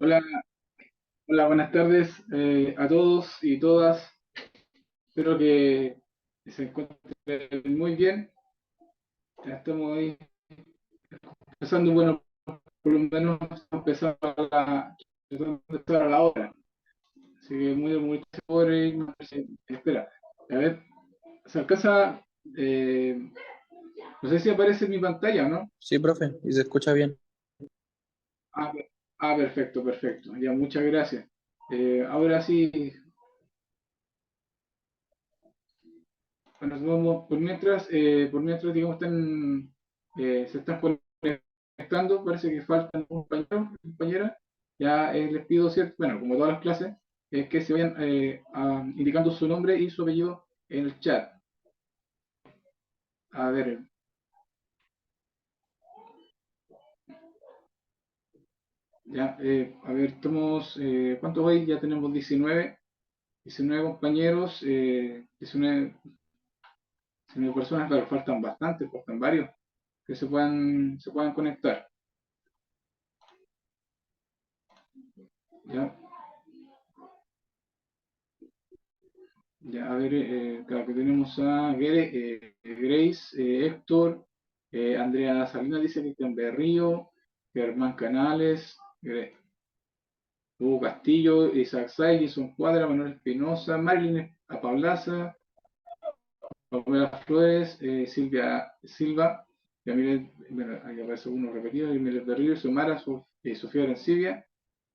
Hola, hola, buenas tardes a todos y todas. Espero que se encuentren muy bien. Ya estamos ahí empezando, bueno, por lo menos empezar a la hora. Así que muy por ahí, espera. A ver, se alcanza, no sé si aparece en mi pantalla, ¿no? Sí, profe, y se escucha bien. Ah, perfecto, perfecto. Ya, muchas gracias. Ahora sí, bueno, vamos, por mientras, digamos, se están conectando, parece que faltan compañeros, compañeras. Ya les pido, cierto, bueno, como todas las clases, que se vayan indicando su nombre y su apellido en el chat. A ver, ya, a ver, estamos, ¿cuántos hay? Ya tenemos 19 compañeros, 19 personas, claro, faltan bastantes, faltan varios que se puedan conectar. ¿Ya? Ya, a ver, claro que tenemos a Grace, Héctor, Andrea Salinas dice Cristian Berrío, Germán Canales, Hugo Castillo, Isaac Say, Jason Cuadra, Manuel Espinosa, Marilyn Apablaza, Pamela Flores, Silvia Silva, Yamilet, bueno, ahí aparece uno repetido, Yamilet Berrío, Xiomara, Sofía Arancibia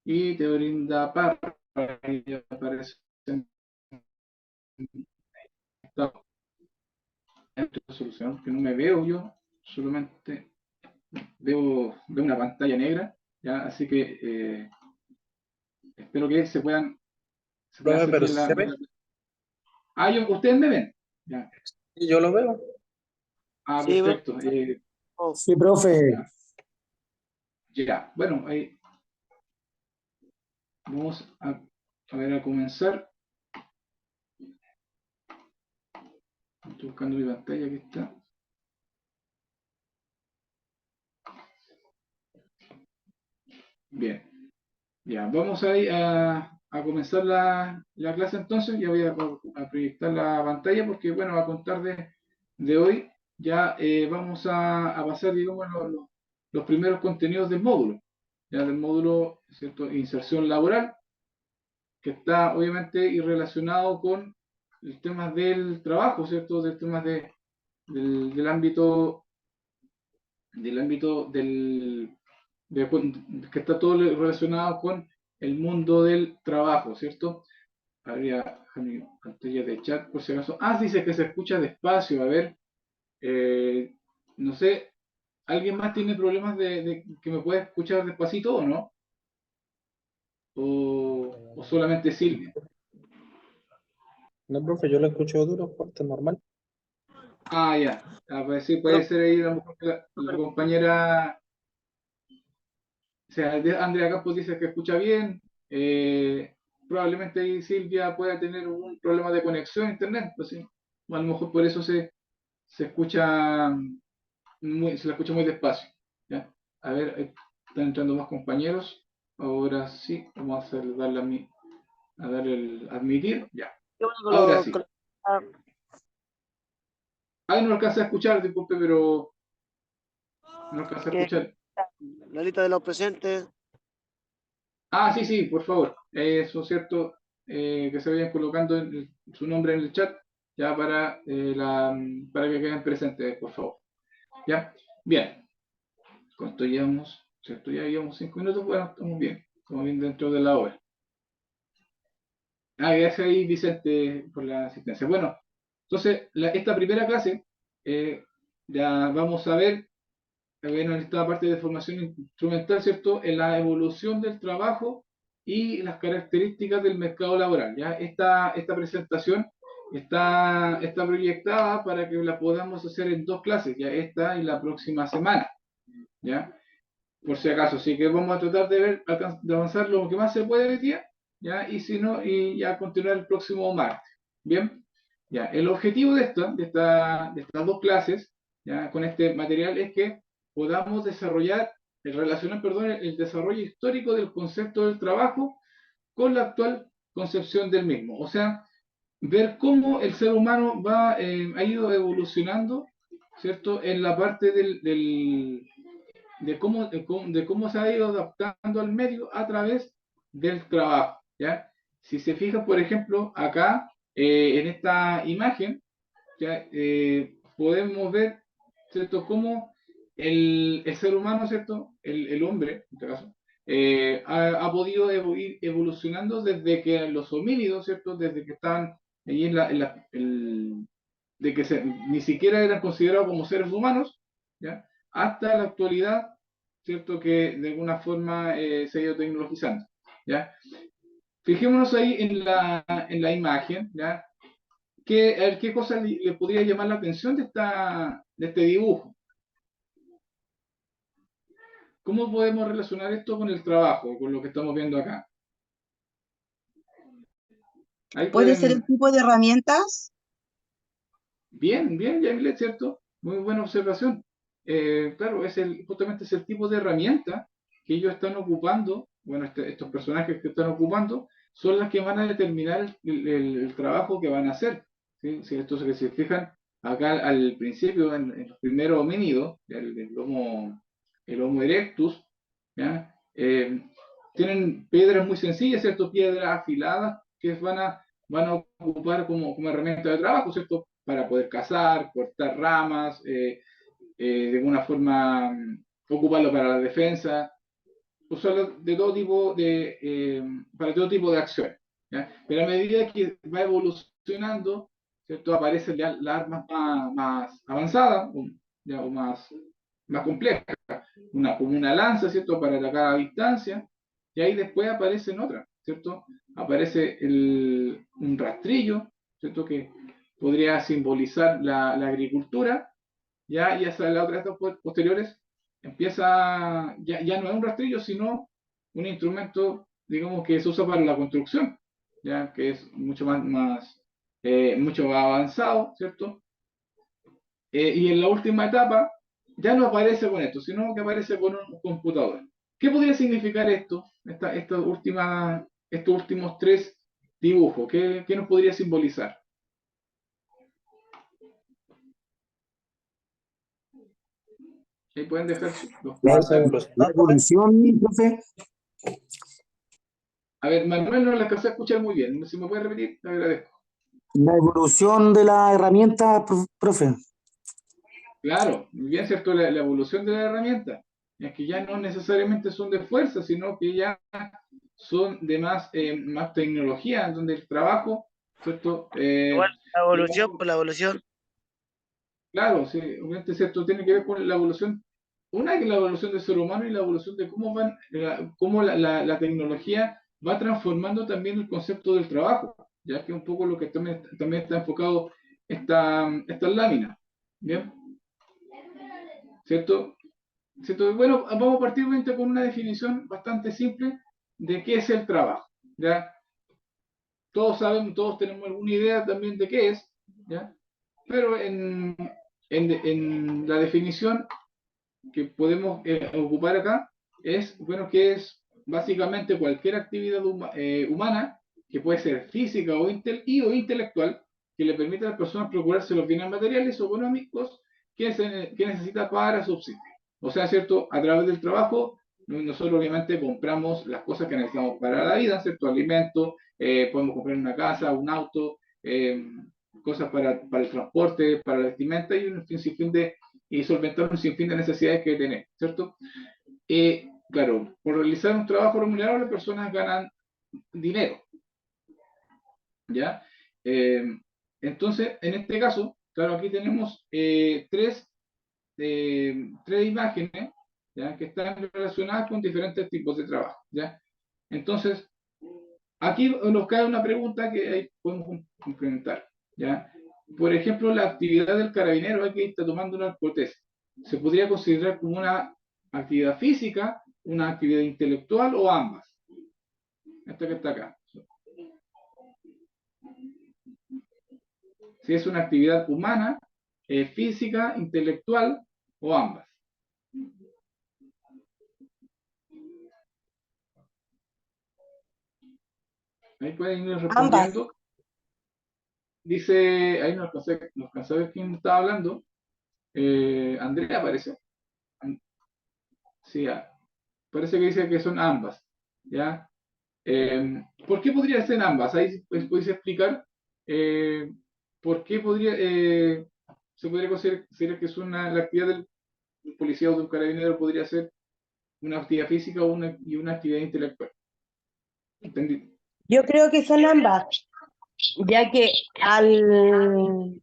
y Teorinda Parra, ahí aparece esta solución, que no me veo yo, solamente veo una pantalla negra, ¿ya? Así que espero que se puedan Profe, hacer pero bien sí se bien ve. ustedes me ven. Ya. Sí, yo lo veo. Sí, Perfecto. sí, profe. Ya, ya. Bueno, ahí vamos a ver a comenzar. Estoy buscando mi pantalla, aquí está. Bien, ya, vamos ahí a comenzar la clase entonces. Ya voy a proyectar la pantalla porque, bueno, a contar de hoy ya vamos a pasar, digamos, los primeros contenidos del módulo. Ya del módulo, ¿cierto? Inserción laboral, que está obviamente y relacionado con el tema del trabajo, ¿cierto? Del tema del ámbito que está todo relacionado con el mundo del trabajo, ¿cierto? Habría mi pantalla de chat por si acaso. Ah, dice que se escucha despacio. A ver, eh, no sé, ¿alguien más tiene problemas de que me pueda escuchar despacito o no? ¿O solamente Silvia? No, profe, yo lo escucho duro, fuerte, normal. Ah, ya. Ah, pues sí, puede Profe, ser ahí a lo mejor que la compañera, o sea, Andrea Campos dice que escucha bien. Probablemente ahí Silvia pueda tener un problema de conexión a internet, pues sí. A lo mejor por eso se escucha se la escucha muy despacio. ¿Ya? A ver, están entrando más compañeros. Ahora sí, vamos a darle a dar el admitir. Ya. qué bueno que Ahora sí. ah, Ahí no alcanza a escuchar, disculpe, pero no alcanza a que escuchar. la lista de los presentes. Ah, sí, sí, por favor. Eso es cierto, que se vayan colocando su nombre en el chat, ya para que queden presentes, por favor. ¿Ya? Bien. Con esto llevamos, ¿cierto? Ya llevamos 5 minutos, bueno, estamos bien dentro de la hora. Ah, gracias ahí, Vicente, por la asistencia. Bueno, entonces, esta primera clase, eh, ya vamos a ver, bueno, en esta parte de formación instrumental, ¿cierto? En la evolución del trabajo y las características del mercado laboral. ¿Ya? Esta presentación está proyectada para que la podamos hacer en dos clases, ya esta y la próxima semana. ¿Ya? Por si acaso, así que vamos a tratar de avanzar lo que más se puede hoy día, ¿ya? Y si no, y ya continuar el próximo martes. Bien, ya, el objetivo de estas dos clases, ya, con este material es que podamos desarrollar relacionar, perdón, el desarrollo histórico del concepto del trabajo con la actual concepción del mismo. O sea, ver cómo el ser humano ha ido evolucionando, ¿cierto? En la parte de cómo se ha ido adaptando al medio a través del trabajo, ¿ya? Si se fija, por ejemplo, acá, en esta imagen, ¿ya? Podemos ver, ¿cierto? Cómo el ser humano, ¿cierto? El hombre, en este caso, ha podido ir evolucionando desde que los homínidos, ¿cierto? Desde que estaban ahí de que ni siquiera eran considerados como seres humanos, ¿ya? Hasta la actualidad, ¿cierto? Que de alguna forma se ha ido tecnologizando, ¿ya? Fijémonos ahí en la imagen, ¿ya? A ver, ¿qué cosa le podría llamar la atención de este dibujo? ¿Cómo podemos relacionar esto con el trabajo, con lo que estamos viendo acá? Ahí ¿Puede ser el pueden, tipo de herramientas? bien, bien, Yamilet, ¿cierto? Muy buena observación. Claro, justamente es el tipo de herramienta que ellos están ocupando, bueno, estos personajes que están ocupando, son las que van a determinar el trabajo que van a hacer. ¿Sí? Si entonces, que se fijan, acá al principio, en los primeros homínidos, el Homo erectus, ¿ya? Tienen piedras muy sencillas, ¿cierto? Piedras afiladas que van a ocupar como herramienta de trabajo, ¿cierto? Para poder cazar, cortar ramas, de alguna forma ocuparlo para la defensa, usarlo de todo tipo para todo tipo de acciones. ¿Ya? Pero a medida que va evolucionando, ¿cierto? Aparecen ya las armas más avanzadas, ya, o más complejas, como una lanza, ¿cierto? Para atacar a distancia, y ahí después aparecen otras, ¿cierto? Aparece un rastrillo, ¿cierto? Que podría simbolizar la agricultura, ya, y hacia las otras posteriores ya no es un rastrillo, sino un instrumento, digamos, que se usa para la construcción, ya, que es mucho más avanzado, ¿cierto? Y en la última etapa ya no aparece con esto, sino que aparece con un computador. ¿Qué podría significar esto? Estos últimos tres dibujos, ¿qué nos podría simbolizar? Ahí pueden dejar los comentarios. La evolución, profe. A ver, Manuel, no la alcancé a escuchar muy bien. Si me puede repetir, te agradezco. La evolución de la herramienta, profe. Claro, muy bien, ¿cierto? La evolución de la herramienta. Es que ya no necesariamente son de fuerza, sino que ya son de más tecnología, donde el trabajo, ¿cierto? Igual, la evolución Digamos, por la evolución. claro, sí, obviamente, ¿cierto? Tiene que ver con la evolución, una que es la evolución del ser humano y la evolución de cómo la tecnología va transformando también el concepto del trabajo, ya que es un poco lo que también está enfocado esta lámina, ¿bien? ¿Cierto? ¿Cierto? Bueno, vamos a partir obviamente con una definición bastante simple de qué es el trabajo, ¿ya? Todos sabemos, todos tenemos alguna idea también de qué es, ¿ya? Pero en la definición que podemos ocupar acá es, bueno, que es básicamente cualquier actividad humana, que puede ser física o intelectual, que le permita a las personas procurarse los bienes materiales o económicos que necesita para subsistir. O sea, ¿cierto? A través del trabajo, nosotros obviamente compramos las cosas que necesitamos para la vida, ¿cierto? Alimentos, podemos comprar una casa, un auto, cosas para el transporte, para la vestimenta y un sinfín y solventar un sinfín de necesidades que tener, ¿cierto? Claro, por realizar un trabajo remunerado las personas ganan dinero, ¿ya? Eh, entonces, en este caso, claro, aquí tenemos tres imágenes, ¿ya? Que están relacionadas con diferentes tipos de trabajo, ¿ya? Entonces, aquí nos cae una pregunta que ahí podemos complementar, ¿ya? Por ejemplo, la actividad del carabinero, aquí está tomando una hipótesis. ¿Se podría considerar como una actividad física, una actividad intelectual o ambas? Esta que está acá. Si es una actividad humana, física, intelectual o ambas. Ahí pueden ir Ambas. respondiendo. Dice, ahí no alcancé a ver quién estaba hablando. Andrea parece. Sí, parece que dice que son ambas. ¿Ya? ¿Por qué podría ser ambas? Ahí pues, podéis explicar por qué se podría considerar que es la actividad del policía o de un carabinero podría ser una actividad física y una actividad intelectual. ¿Entendí? Yo creo que son ambas, ya que al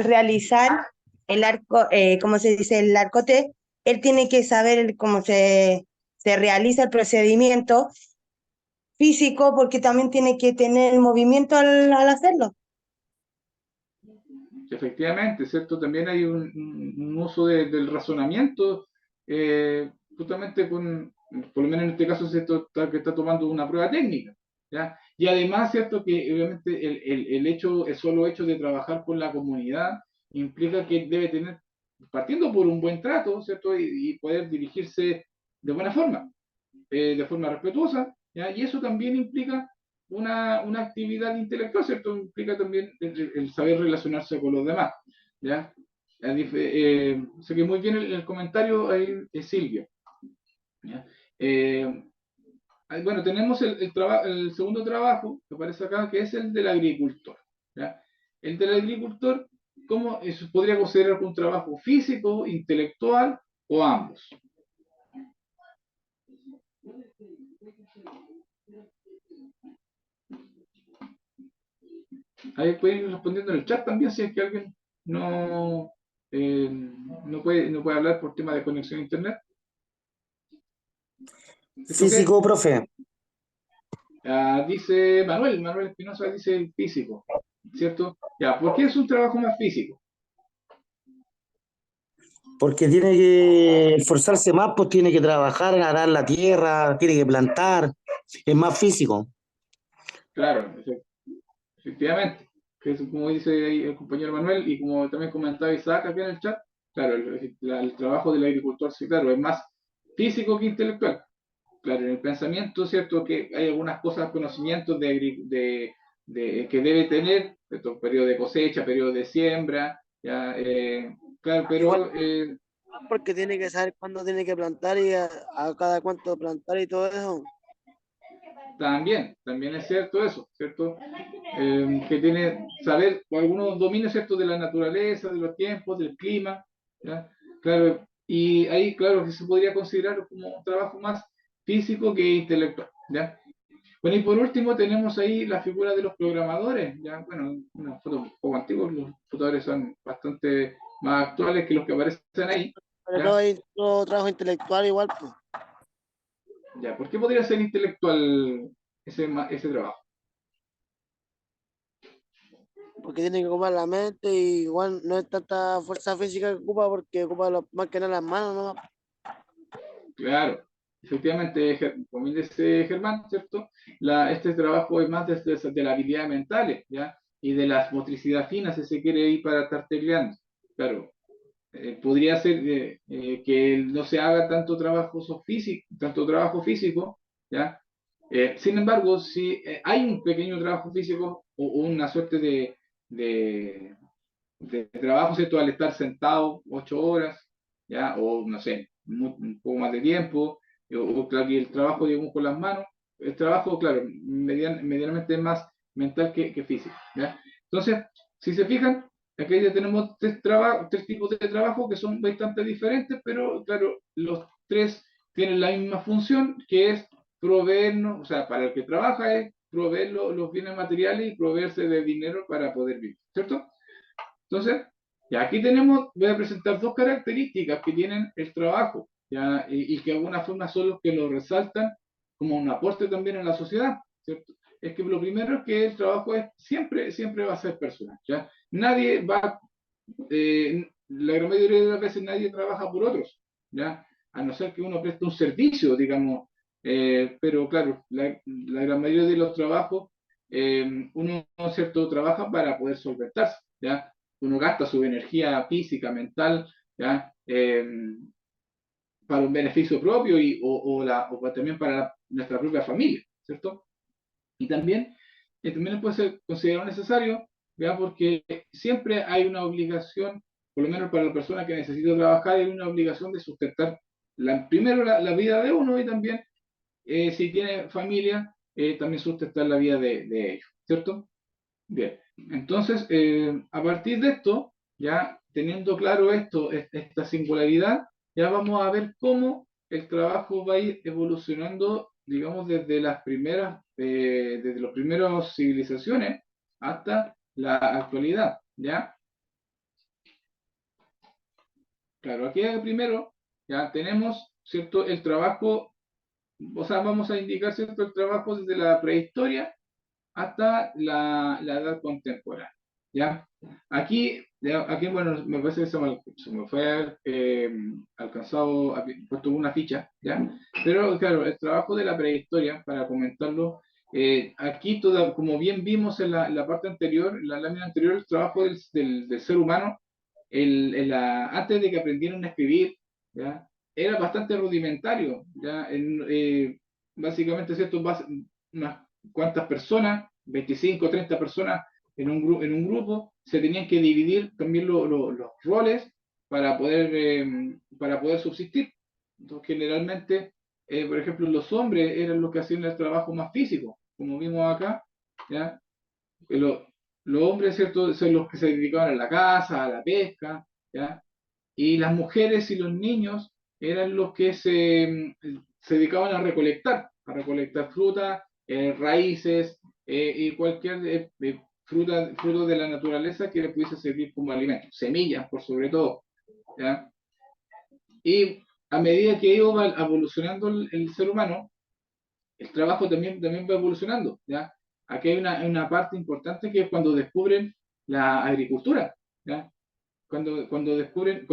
realizar el arco, ¿cómo se dice? El arcote, él tiene que saber cómo se realiza el procedimiento físico, porque también tiene que tener movimiento al hacerlo. Efectivamente, ¿cierto? También hay un uso del razonamiento, justamente por lo menos en este caso, ¿cierto? Que está tomando una prueba técnica, ¿ya? Y además, ¿cierto? Que obviamente el solo hecho de trabajar con la comunidad implica que debe tener, partiendo por un buen trato, ¿cierto? Y poder dirigirse de forma respetuosa, ¿ya? Y eso también implica una actividad intelectual, ¿cierto? Implica también el saber relacionarse con los demás, ¿ya? Sé que muy bien el comentario ahí es Silvio, ¿ya? Bueno, tenemos el segundo trabajo que aparece acá, que es el del agricultor, ¿ya? El del agricultor, ¿cómo eso podría considerar un trabajo físico, intelectual o ambos? Ahí pueden ir respondiendo en el chat también si es que alguien no, no puede hablar por tema de conexión a internet. ¿Esto qué? Físico, profe. Dice Manuel Espinosa dice el físico, ¿cierto? Ya, ¿por qué es un trabajo más físico? Porque tiene que esforzarse más, pues tiene que trabajar, arar la tierra, tiene que plantar. Es más físico. Claro, efectivamente, que es como dice ahí el compañero Manuel y como también comentaba Isaac acá en el chat, claro, el trabajo del agricultor, sí, claro, es más físico que intelectual. Claro, en el pensamiento, ¿cierto? Que hay algunas cosas, conocimientos que debe tener, ¿cierto? Periodo de cosecha, periodo de siembra, ya, claro, Igual pero porque tiene que saber cuándo tiene que plantar y a cada cuánto plantar y todo eso. también es cierto eso, ¿cierto? Que tiene saber algunos dominios, ¿cierto? De la naturaleza, de los tiempos, del clima, ¿ya? Claro, y ahí, claro, que se podría considerar como un trabajo más físico que intelectual, ¿ya? Bueno, y por último tenemos ahí la figura de los programadores. Ya, bueno, una foto un poco antigua, los computadores son bastante más actuales que los que aparecen ahí. Sobre todo ¿Ya? hay todo trabajo intelectual igual, pues, Ya, ¿por qué podría ser intelectual ese trabajo? porque tiene que ocupar la mente y igual no es tanta fuerza física que ocupa porque ocupa más que nada las manos, ¿no? Claro, efectivamente, como dice Germán, ¿cierto? Este trabajo es más de las habilidades mentales, ¿ya? Y de las motricidad fina, si se quiere ir para estar tecleando. Claro, podría ser que no se haga tanto trabajo físico, ¿ya? Sin embargo, si hay un pequeño trabajo físico o una suerte de, de trabajo, ¿cierto? Al estar sentado 8 horas, ¿ya? O no sé, un poco más de tiempo, claro, y el trabajo, digamos, con las manos, el trabajo, claro, medianamente es más mental que físico, ¿ya? Entonces, si se fijan, aquí ya tenemos tres tipos de trabajo que son bastante diferentes, pero claro, los tres tienen la misma función, que es proveernos, o sea, para el que trabaja es proveer los bienes materiales y proveerse de dinero para poder vivir, ¿cierto? Entonces, ya aquí voy a presentar dos características que tienen el trabajo, ¿ya? Y que de alguna forma son los que lo resaltan como un aporte también a la sociedad, ¿cierto? Es que lo primero es que el trabajo siempre va a ser personal, ¿ya? Nadie va, la gran mayoría de las veces nadie trabaja por otros, ¿ya? A no ser que uno preste un servicio, digamos, pero claro, la gran mayoría de los trabajos, uno, ¿cierto?, trabaja para poder solventarse, ¿ya? Uno gasta su energía física, mental, ¿ya? Para un beneficio propio o también para nuestra propia familia, ¿cierto? Y también puede ser considerado necesario, ¿ya? Porque siempre hay una obligación, por lo menos para la persona que necesita trabajar, hay una obligación de sustentar primero la vida de uno y también, si tiene familia, también sustentar la vida de ellos, ¿cierto? Bien, entonces, a partir de esto, ya teniendo claro esto, esta singularidad, ya vamos a ver cómo el trabajo va a ir evolucionando, digamos, desde las primeras civilizaciones hasta la actualidad, ¿ya? Claro, aquí primero ya tenemos, ¿cierto? El trabajo, o sea, vamos a indicar, ¿cierto? El trabajo desde la prehistoria hasta la edad contemporánea, ¿ya? Aquí, bueno, me parece que se me fue a haber, alcanzado, puesto una ficha, ¿ya? Pero, claro, el trabajo de la prehistoria, para comentarlo, aquí, como bien vimos en la parte anterior, en la lámina anterior, el trabajo del ser humano, antes de que aprendieran a escribir, ¿ya? Era bastante rudimentario, ¿ya? Básicamente, ¿cierto? Unas cuantas personas, 25 o 30 personas en un grupo, se tenían que dividir también los roles para poder subsistir. Entonces, generalmente, por ejemplo, los hombres eran los que hacían el trabajo más físico, como vimos acá, ¿ya? Que los hombres, ¿cierto?, son los que se dedicaban a la caza, a la pesca, ¿ya? Y las mujeres y los niños eran los que se dedicaban a recolectar fruta, raíces, y cualquier fruto de la naturaleza que le pudiese servir como alimento, semillas por sobre todo, ¿ya? Y a medida que iba evolucionando el ser humano, el trabajo también va evolucionando, ¿ya? Aquí hay una parte importante que es cuando descubren la agricultura, ¿ya? Cuando descubren,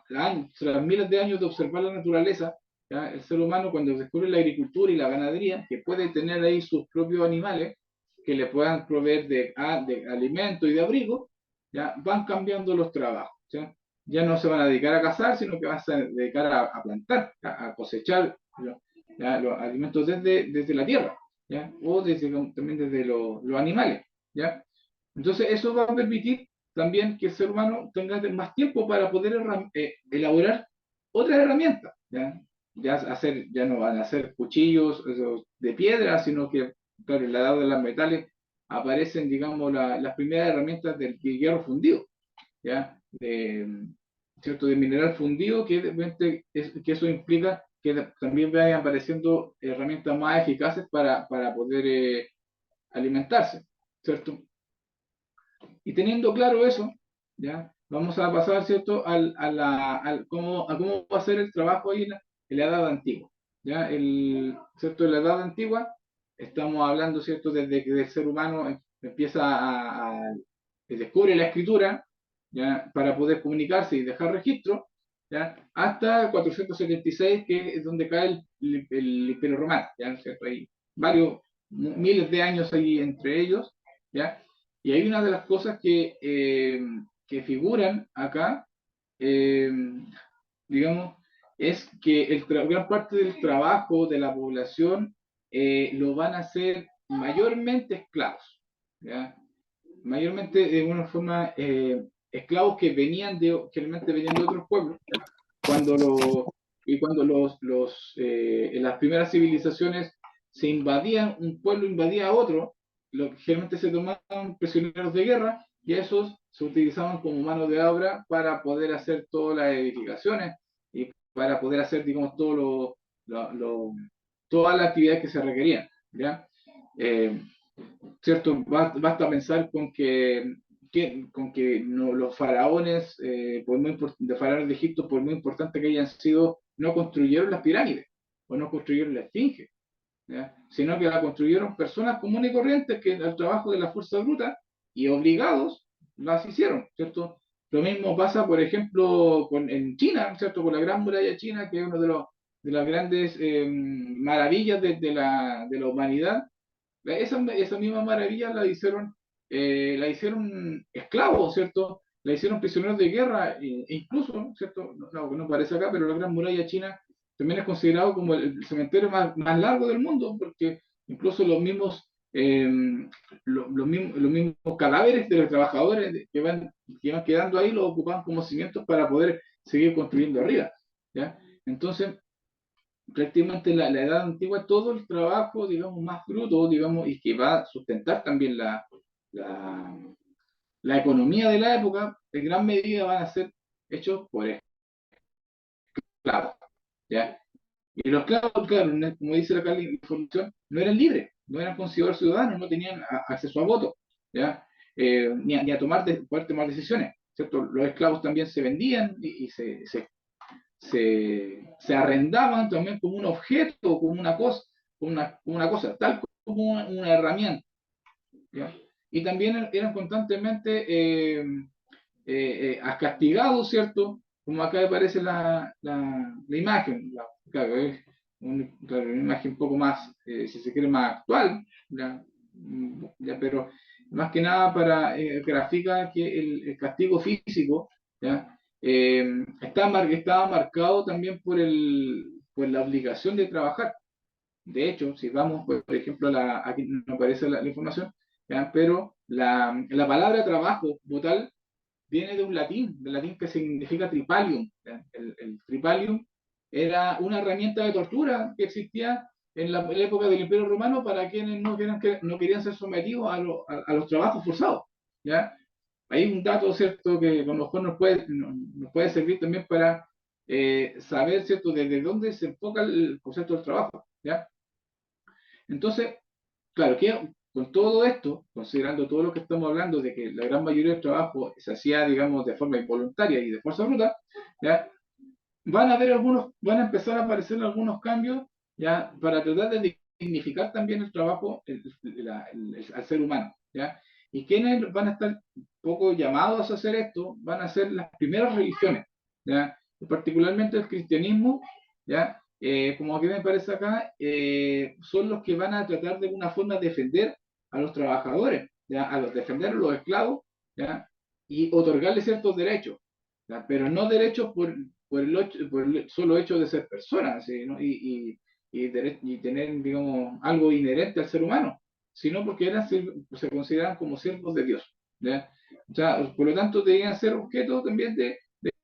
tras miles de años de observar la naturaleza, ¿ya? El ser humano cuando descubre la agricultura y la ganadería, que puede tener ahí sus propios animales, que le puedan proveer de alimento y de abrigo, ¿ya? Van cambiando los trabajos, ¿ya? Ya no se van a dedicar a cazar, sino que van a dedicar a plantar, a cosechar, ¿ya? Los alimentos desde la tierra, ¿ya? O también desde los animales, ¿ya? Entonces eso va a permitir también que el ser humano tenga más tiempo para poder elaborar otras herramientas, ¿ya? Ya no van a ser cuchillos esos de piedra, sino que, claro, en la edad de los metales aparecen, digamos, las primeras herramientas del hierro fundido, ¿ya? ¿Cierto? De mineral fundido, que eso implica que también vayan apareciendo herramientas más eficaces para poder alimentarse, ¿cierto? Y teniendo claro eso, ¿ya? Vamos a pasar, ¿cierto?, a cómo va a ser el trabajo ahí en la edad antigua, ¿ya? ¿Cierto? En la edad antigua estamos hablando, ¿cierto?, desde que el ser humano empieza descubre la escritura, ¿ya?, para poder comunicarse y dejar registro, ¿ya?, hasta 476, que es donde cae el Imperio Romano, ¿ya? ¿Cierto? Hay varios miles de años ahí entre ellos, ¿ya? Y hay una de las cosas que figuran acá, eh, digamos, es que gran parte del trabajo de la población lo van a hacer mayormente esclavos, ¿ya? Mayormente de una forma, esclavos que generalmente venían de otros pueblos, ¿ya? Y cuando en las primeras civilizaciones un pueblo invadía a otro, lo que generalmente se tomaban prisioneros de guerra y esos se utilizaban como mano de obra para poder hacer todas las edificaciones y para poder hacer, digamos, todas las actividades que se requerían, ¿ya? Eh, ¿Cierto? Basta pensar con que los faraones, de faraones de Egipto, por muy importante que hayan sido, no construyeron las pirámides o no construyeron la esfinge, ¿ya? Sino que la construyeron personas comunes y corrientes que al trabajo de la fuerza bruta y obligados las hicieron, ¿cierto? Lo mismo pasa, por ejemplo, en China, ¿cierto? Con la Gran Muralla China, que es una de las grandes maravillas de la humanidad. Esa misma maravilla la hicieron esclavos, ¿cierto? La hicieron prisioneros de guerra, incluso, ¿cierto? No parece acá, pero la Gran Muralla China también es considerado como el cementerio más largo del mundo, porque incluso los mismos cadáveres de los trabajadores que van quedando ahí los ocupaban como cimientos para poder seguir construyendo arriba, ¿ya? Entonces, prácticamente la edad antigua, todo el trabajo, digamos, más bruto, digamos, y que va a sustentar también la, la economía de la época, en gran medida van a ser hechos por esclavos, ¿ya? Y los esclavos, claro, como dice acá la información, no eran libres, no eran considerados ciudadanos, no tenían acceso a voto, ¿ya? Ni a poder tomar decisiones, ¿cierto? Los esclavos también se vendían y se arrendaban también como un objeto, como una cosa, como una cosa, tal como una herramienta, ¿ya? Y también eran constantemente castigados, ¿cierto? Como acá aparece la imagen, claro, es claro, una imagen un poco más, si se quiere, más actual, ¿ya? Ya, pero más que nada para graficar que el castigo físico, ¿ya? Estaba marcado también por la obligación de trabajar. De hecho, si vamos, por ejemplo, aquí no aparece la información, ¿ya? Pero la palabra trabajo, botal, viene de un latín, del latín que significa tripalium. ¿Ya? El tripalium era una herramienta de tortura que existía en la época del Imperio Romano para quienes no querían ser sometidos a los trabajos forzados. ¿Ya? Hay un dato, ¿cierto?, que a lo mejor nos puede servir también para saber, ¿cierto?, desde dónde se enfoca el concepto del trabajo. ¿Ya? Entonces, claro, que con todo esto, considerando todo lo que estamos hablando de que la gran mayoría del trabajo se hacía, digamos, de forma involuntaria y de fuerza bruta, ¿ya? Van a empezar a aparecer algunos cambios, ¿ya? Para tratar de dignificar también el trabajo al ser humano, ¿ya? Y quienes van a estar poco llamados a hacer esto van a ser las primeras religiones, ¿ya? Particularmente el cristianismo, ¿ya? Como aquí me parece acá, son los que van a tratar de alguna forma defender a los trabajadores, ¿ya? Defender a los esclavos, ¿ya? Y otorgarles ciertos derechos, ¿ya? Pero no derechos por el solo hecho de ser personas, ¿sí? ¿No? Y tener, digamos, algo inherente al ser humano, sino porque se consideran como siervos de Dios, ¿ya? O sea, por lo tanto, debían ser objeto también de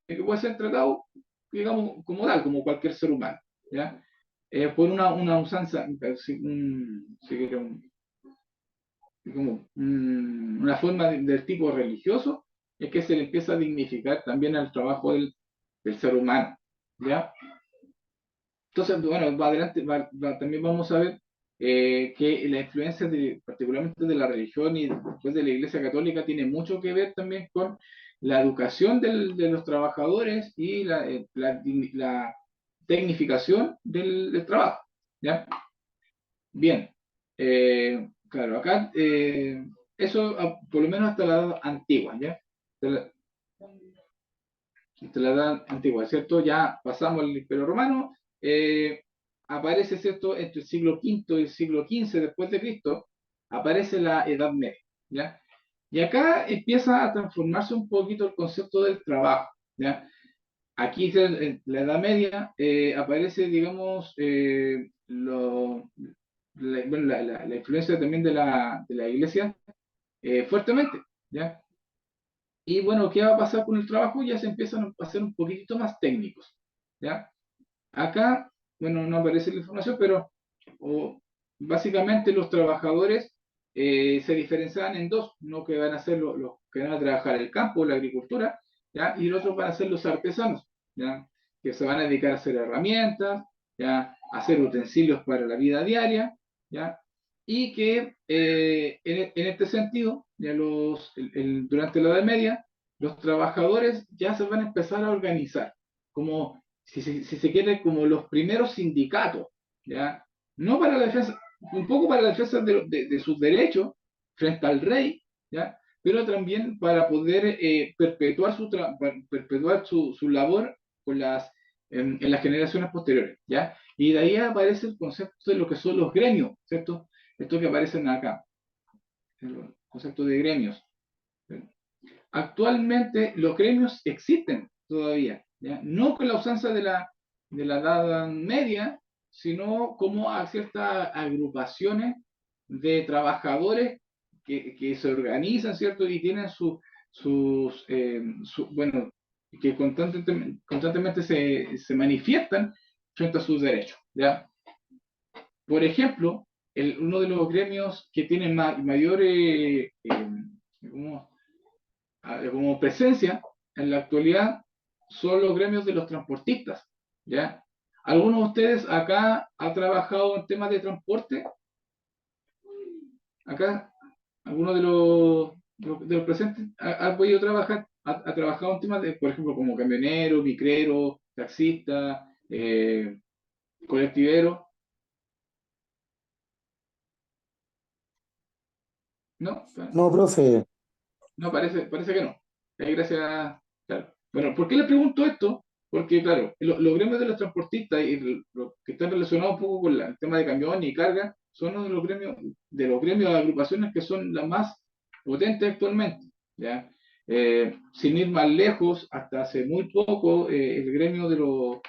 que puede ser tratado, digamos, como tal, como cualquier ser humano, ¿ya? Por una usanza, si quiere, una forma del tipo religioso, es que se le empieza a dignificar también al trabajo del ser humano, ¿ya? Entonces, bueno, va adelante, también vamos a ver que la influencia particularmente de la religión y después de la Iglesia Católica tiene mucho que ver también con la educación de los trabajadores y la tecnificación del trabajo, ¿ya? Bien, claro, acá eso por lo menos hasta la edad antigua, ¿ya? Hasta la edad antigua, ¿cierto? Ya pasamos al Imperio Romano, aparece, ¿cierto? Entre el siglo V y el siglo XV después de Cristo, aparece la Edad Media, ¿ya? Y acá empieza a transformarse un poquito el concepto del trabajo, ¿ya? Aquí en la Edad Media aparece, digamos, bueno, la influencia también de la Iglesia fuertemente, ¿ya? Y bueno, ¿qué va a pasar con el trabajo? Ya se empiezan a hacer un poquitito más técnicos, ¿ya? Acá, bueno, no aparece la información, pero básicamente los trabajadores se diferencian en dos, uno que van a ser los que van a trabajar el campo, la agricultura, ¿ya? Y los otros van a ser los artesanos, ¿ya? Que se van a dedicar a hacer herramientas, ¿ya? A hacer utensilios para la vida diaria, ¿ya? Y que en este sentido, ya durante la Edad Media, los trabajadores ya se van a empezar a organizar, como si se quiere, como los primeros sindicatos, ¿ya? No para la defensa, un poco para la defensa de sus derechos frente al rey, ¿ya? Pero también para poder perpetuar su labor en las generaciones posteriores, ¿ya? Y de ahí aparece el concepto de lo que son los gremios, ¿cierto? Estos que aparecen acá, el concepto de gremios. Actualmente los gremios existen todavía, ¿ya? No con la usanza de la Edad Media, sino como a ciertas agrupaciones de trabajadores que se organizan, ¿cierto? Y tienen bueno, que constantemente se manifiestan frente a sus derechos, ¿ya? Por ejemplo, uno de los gremios que tiene mayor como, como presencia en la actualidad son los gremios de los transportistas, ¿ya? ¿Alguno de ustedes acá ha trabajado en temas de transporte? Acá, alguno de los presentes ha podido trabajar, ha trabajado en temas de, por ejemplo, como camionero, micrero, taxista, colectivero, ¿no? No, profe. No, parece que no. Gracias. Claro. Bueno, ¿por qué le pregunto esto? Porque, claro, los gremios de los transportistas y los que están relacionados un poco con el tema de camión y carga son uno de los gremios de agrupaciones que son las más potentes actualmente. ¿Ya? Sin ir más lejos, hasta hace muy poco, el gremio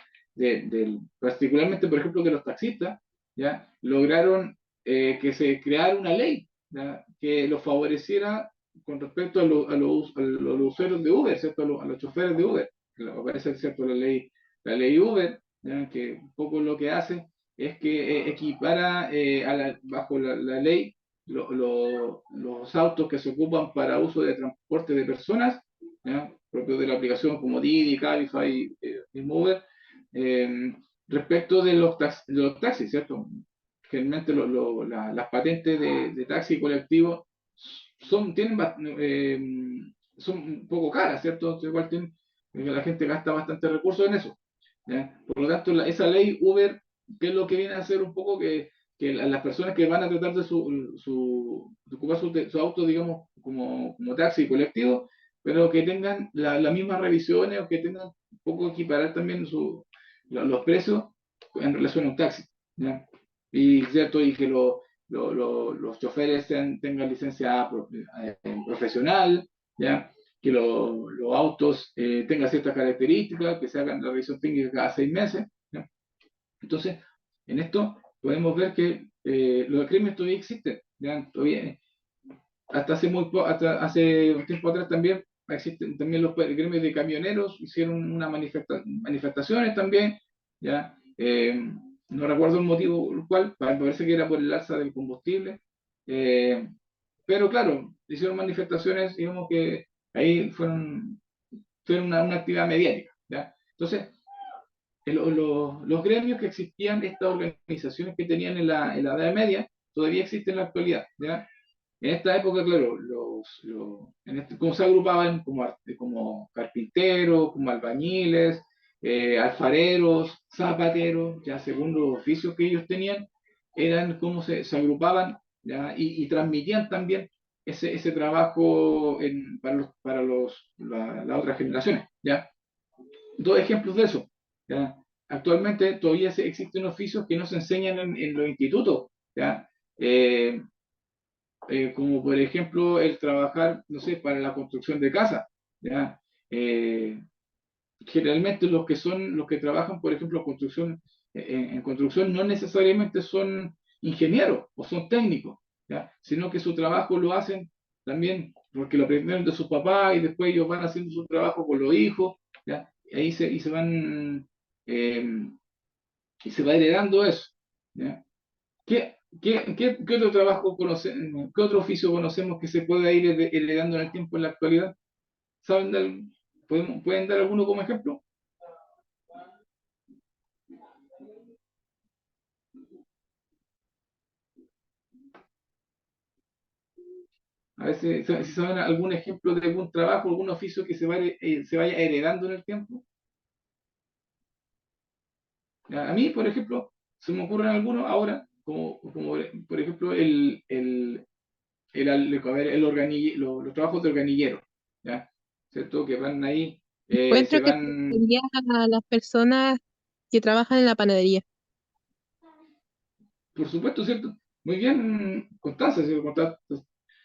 particularmente, por ejemplo, de los taxistas, ¿ya? Lograron que se creara una ley, ¿ya? Que los favoreciera con respecto a los usuarios de Uber, ¿cierto? A los choferes de Uber. Aparece, ¿cierto? La ley Uber, ¿ya? Que un poco lo que hace es que equipara bajo la ley los autos que se ocupan para uso de transporte de personas, ¿ya? Propios de la aplicación como Didi, Cabify, mismo Uber, eh, respecto de los taxis, ¿cierto? Generalmente las patentes de taxi colectivo eh, son un poco caras, ¿cierto? Entonces, igual la gente gasta bastante recursos en eso, ¿ya? Por lo tanto, esa ley Uber, ¿qué es lo que viene a hacer un poco? Que las personas que van a tratar de ocupar su auto, digamos, como taxi colectivo, pero que tengan las mismas revisiones o que tengan un poco equiparar también los precios en relación a un taxi, ¿ya? Y, ¿cierto? Y que los choferes tengan licencia profesional, ¿ya? Que los autos tengan ciertas características, que se hagan la revisión técnica cada 6 meses, ¿ya? Entonces, en esto podemos ver que los gremios todavía existen, ¿ya? Todavía, hasta hace un tiempo atrás también existen también los gremios de camioneros, hicieron manifestaciones también, ¿ya? No recuerdo el motivo el cual, me parece que era por el alza del combustible, eh, pero claro, hicieron manifestaciones, digamos que ahí fueron una actividad mediática, ¿ya? Entonces, los gremios que existían, estas organizaciones que tenían en la Edad Media, todavía existen en la actualidad, ¿ya? En esta época, claro, como se agrupaban como carpinteros, como albañiles, alfareros, zapateros, ya según los oficios que ellos tenían, eran como se agrupaban, ¿ya? Y transmitían también ese trabajo para las otras generaciones, ¿ya? Dos ejemplos de eso, ¿ya? Actualmente todavía existen oficios que no se enseñan en los institutos, ¿ya? Eh, Como por ejemplo el trabajar, no sé, para la construcción de casas, ¿ya? Eh, Generalmente los que trabajan, por ejemplo, en construcción no necesariamente son ingenieros o son técnicos, ¿ya? Sino que su trabajo lo hacen también porque lo aprendieron de sus papás y después ellos van haciendo su trabajo con los hijos, ¿ya? Y se van, y se va heredando eso, ¿ya? ¿Qué otro trabajo qué otro oficio conocemos que se pueda ir heredando en el tiempo en la actualidad? ¿Saben pueden dar alguno como ejemplo? A ver si saben algún ejemplo de algún trabajo, algún oficio que se vaya heredando en el tiempo. A mí, por ejemplo, se me ocurren algunos ahora, como por ejemplo a ver, los trabajos de organillero, ¿ya? ¿Cierto? Que van ahí, se Encuentro que van. sería a las personas que trabajan en la panadería. Por supuesto, ¿cierto? Muy bien, Constanza, si Constanza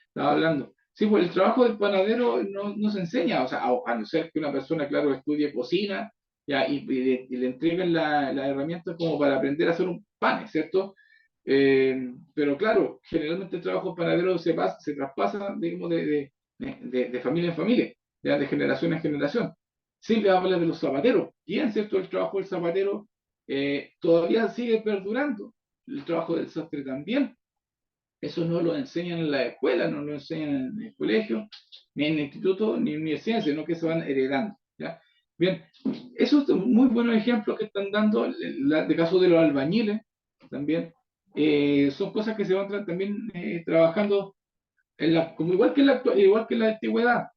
estaba hablando. Sí, pues el trabajo del panadero no se enseña, o sea, a no ser que una persona, claro, estudie cocina, ya, y le entregan la herramienta como para aprender a hacer un pan, ¿cierto? Pero claro, generalmente el trabajo panadero se traspasa, digamos, de familia en familia, ya, de generación en generación. Silvia habla de los zapateros, bien, ¿cierto? El trabajo del zapatero todavía sigue perdurando, el trabajo del sastre también. Eso no lo enseñan en la escuela, no lo enseñan en el colegio, ni en el instituto, ni en la universidad, sino que se van heredando, ¿ya? Bien, esos son muy buenos ejemplos que están dando, de caso de los albañiles, también, son cosas que se van también trabajando, como igual que en la antigüedad,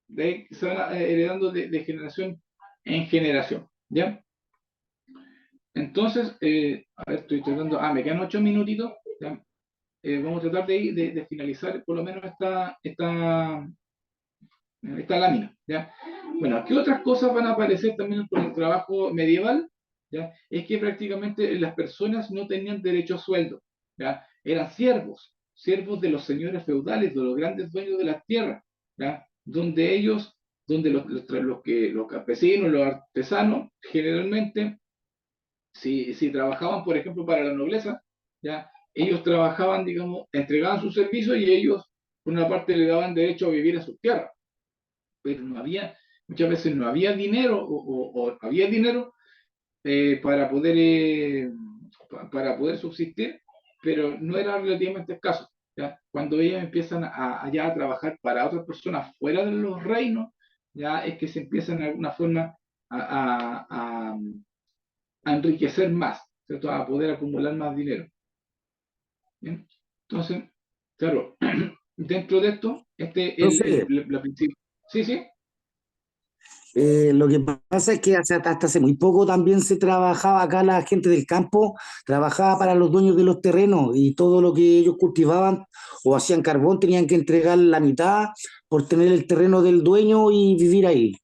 de ahí se van heredando de generación en generación, ¿ya? Entonces, a ver, estoy tratando, me quedan 8 minutitos, ¿ya? Vamos a tratar de finalizar por lo menos esta lámina, ¿ya? Bueno, ¿qué otras cosas van a aparecer también con el trabajo medieval? ¿Ya? Es que prácticamente las personas no tenían derecho a sueldo, ¿ya? Eran siervos de los señores feudales, de los grandes dueños de las tierras, ¿ya? Donde los campesinos, los artesanos, generalmente, si trabajaban, por ejemplo, para la nobleza, ¿ya? Ellos trabajaban, digamos, entregaban su servicio y ellos, por una parte, le daban derecho a vivir en sus tierras, pero muchas veces no había dinero o había dinero para poder subsistir, pero no era relativamente escaso, ¿ya? Cuando ellos empiezan ya a trabajar para otras personas fuera de los reinos, ya es que se empiezan de alguna forma a enriquecer más, ¿cierto? A poder acumular más dinero. ¿Bien? Entonces, claro, dentro de esto, Entonces, la principio. Sí, sí. lo que pasa es que hasta hace muy poco también se trabajaba acá, la gente del campo trabajaba para los dueños de los terrenos y todo lo que ellos cultivaban o hacían carbón tenían que entregar la mitad por tener el terreno del dueño y vivir ahí.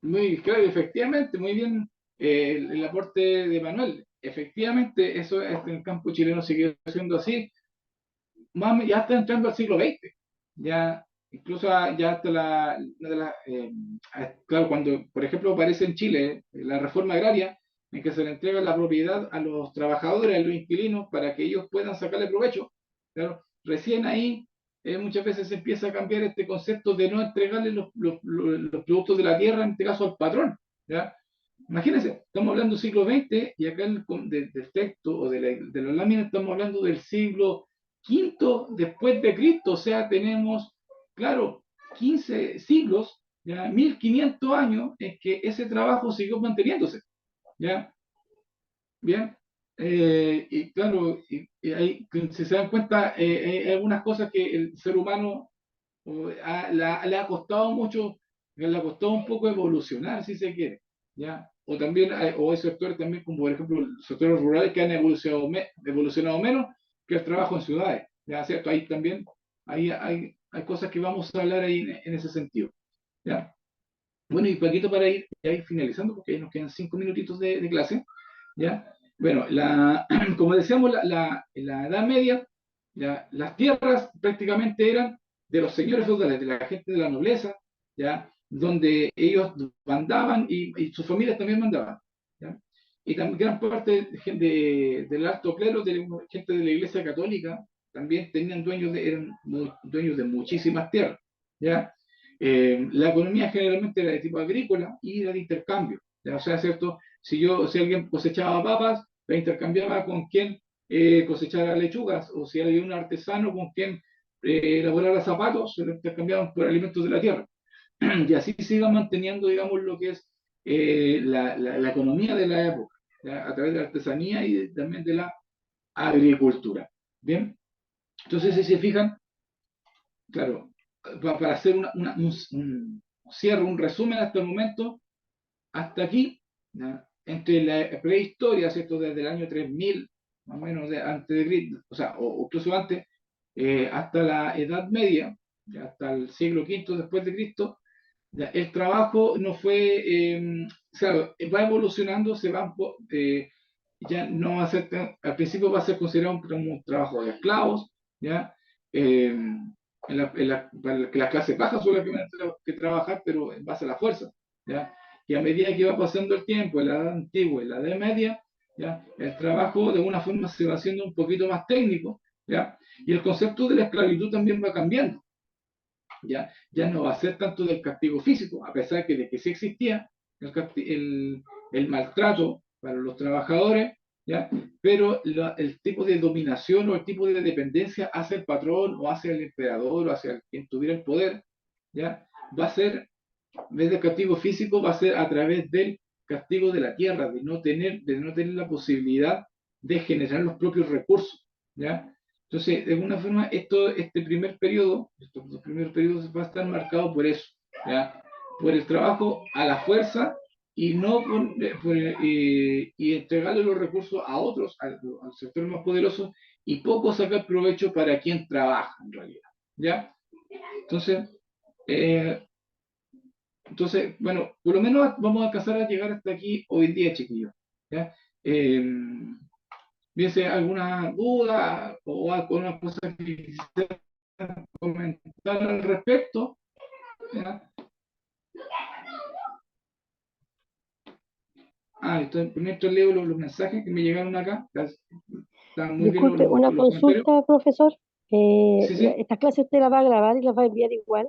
Muy claro, efectivamente, muy bien el aporte de Manuel. Efectivamente, eso en el campo chileno sigue siendo así. Ya está entrando al siglo XX. Ya, incluso ya hasta claro, cuando, por ejemplo, aparece en Chile la reforma agraria, en que se le entrega la propiedad a los trabajadores, a los inquilinos, para que ellos puedan sacarle provecho. Claro, recién ahí muchas veces se empieza a cambiar este concepto de no entregarle los productos de la tierra, en este caso al patrón. ¿Ya? Imagínense, estamos hablando del siglo XX y acá del texto o de los láminas estamos hablando del siglo quinto después de Cristo, o sea, tenemos, claro, 15 siglos, ya 1500 años en que ese trabajo siguió manteniéndose, ¿ya? Bien, y claro, ahí, si se dan cuenta, hay algunas cosas que el ser humano le ha costado mucho, le ha costado un poco evolucionar, si se quiere, ¿ya? O también hay sectores también, como por ejemplo los sectores rurales que han evolucionado menos que el trabajo en ciudades, ¿ya? ¿Cierto? Ahí también hay cosas que vamos a hablar ahí en ese sentido, ¿ya? Bueno, y Paquito, para ir finalizando, porque ahí nos quedan 5 minutitos de clase, ¿ya? Bueno, como decíamos, en la Edad Media, ¿ya? Las tierras prácticamente eran de los señores feudales, de la gente de la nobleza, ¿ya? Donde ellos mandaban y sus familias también mandaban, ¿ya? Y también gran parte del alto clero, de la gente de la Iglesia Católica, también eran dueños de muchísimas tierras, ¿ya? La economía generalmente era de tipo agrícola y era de intercambio, ¿ya? O sea, ¿cierto? Si alguien cosechaba papas, la intercambiaba con quien cosechara lechugas, o si había un artesano con quien elaborara zapatos, se lo intercambiaban por alimentos de la tierra. Y así se iba manteniendo, digamos, lo que es la economía de la época, ¿ya? A través de la artesanía y también de la agricultura. Bien, entonces si se fijan, claro, para hacer un cierre, un resumen hasta el momento, hasta aquí, ¿ya? Entre la prehistoria, ¿cierto? Desde el año 3000, más o menos antes de Cristo, o sea, o incluso antes, hasta la Edad Media, ¿ya? Hasta el siglo V después de Cristo, ¿ya? El trabajo no fue, claro, va evolucionando, ya no va a ser, al principio va a ser considerado como un trabajo de esclavos, ¿ya? Para que las clases bajas son las que van a tener que trabajar, pero en base a la fuerza. ¿ya? Y a medida que va pasando el tiempo, en la edad antigua y la edad media, ¿ya? El trabajo de alguna forma se va haciendo un poquito más técnico, ¿ya? Y el concepto de la esclavitud también va cambiando, ¿ya? Ya no va a ser tanto del castigo físico, a pesar de que sí existía el maltrato para los trabajadores, ¿ya? Pero el tipo de dominación o el tipo de dependencia hacia el patrón o hacia el emperador o hacia quien tuviera el poder, ¿ya? Va a ser, en vez del castigo físico, va a ser a través del castigo de la tierra, de no tener la posibilidad de generar los propios recursos, ¿ya? Entonces, de alguna forma, este primer periodo, estos dos primeros periodos va a estar marcado por eso, ¿ya? Por el trabajo a la fuerza y no y entregarle los recursos a otros, al sector más poderoso, y poco sacar provecho para quien trabaja en realidad, ¿ya? Entonces, eh, bueno, por lo menos vamos a alcanzar a llegar hasta aquí hoy día, chiquillos, ¿ya? Eh, Bien, si hay alguna duda o alguna cosa que quisiera comentar al respecto, ¿ya? Mientras leo los mensajes que me llegaron acá, están muy bien Disculpe, una los comentarios. consulta, profesor. Sí, sí, ¿Estas clases usted las va a grabar y las va a enviar igual?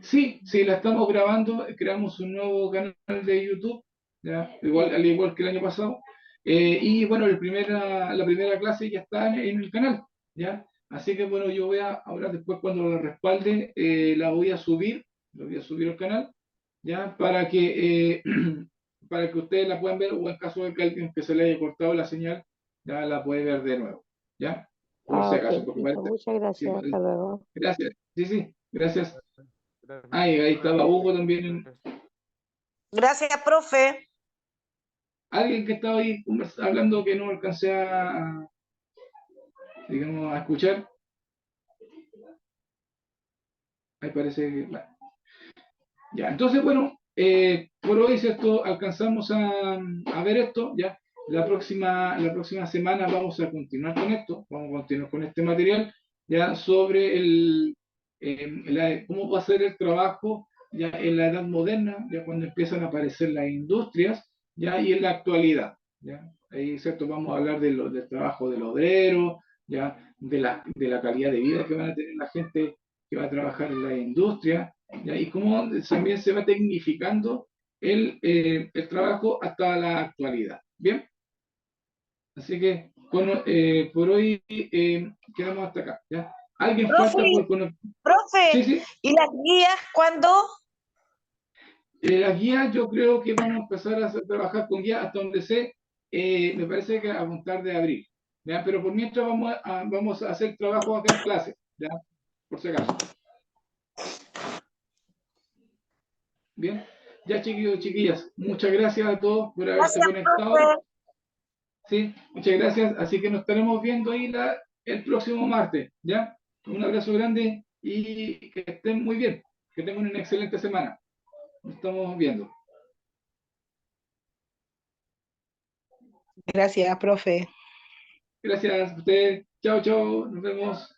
sí, sí, la estamos grabando, creamos un nuevo canal de YouTube, ¿ya? Igual, al igual que el año pasado. Y bueno, la primera clase ya está en el canal, ¿ya? Así que bueno, yo voy a, ahora después cuando la respalde, la voy a subir al canal, ¿ya? Para que ustedes la puedan ver, o en caso de que alguien que se le haya cortado la señal, ya la puede ver de nuevo, ¿ya? Por si Ah, ok, acaso, porque listo. parece, Muchas sí, gracias. Hasta luego. gracias, sí, sí, gracias. Ahí estaba Hugo también. Gracias, profe. Alguien que estaba ahí hablando que no alcancé digamos, a escuchar. Ahí parece que, bueno. Ya, entonces, bueno, por hoy, ¿cierto? Alcanzamos a ver esto, ya. La próxima semana vamos a continuar con esto, vamos a continuar con este material, ya, sobre cómo va a ser el trabajo ya en la edad moderna, ya cuando empiezan a aparecer las industrias, ya, y en la actualidad, ya. Ahí, ¿cierto? Vamos a hablar del trabajo del obrero, ya, de la calidad de vida que van a tener la gente que va a trabajar en la industria, ¿ya? Y cómo también se va tecnificando el trabajo hasta la actualidad. Bien, así que por hoy quedamos hasta acá. ¿Ya? ¿Alguien Profe, falta por conocer? Sí, profe, sí. ¿y las guías cuándo? La guía yo creo que vamos a empezar a trabajar con guía hasta donde sé, me parece que a contar de abril. ¿Ya? Pero por mientras vamos a hacer trabajo acá en clase, ¿ya? Por si acaso. Bien, ya chiquillos, chiquillas, muchas gracias a todos por haberse Gracias, conectado. profe. Sí, muchas gracias. Así que nos estaremos viendo ahí el próximo martes, ¿ya? Un abrazo grande y que estén muy bien, que tengan una excelente semana. Nos estamos viendo. Gracias, profe. Gracias a ustedes. Chao, chao. Nos vemos.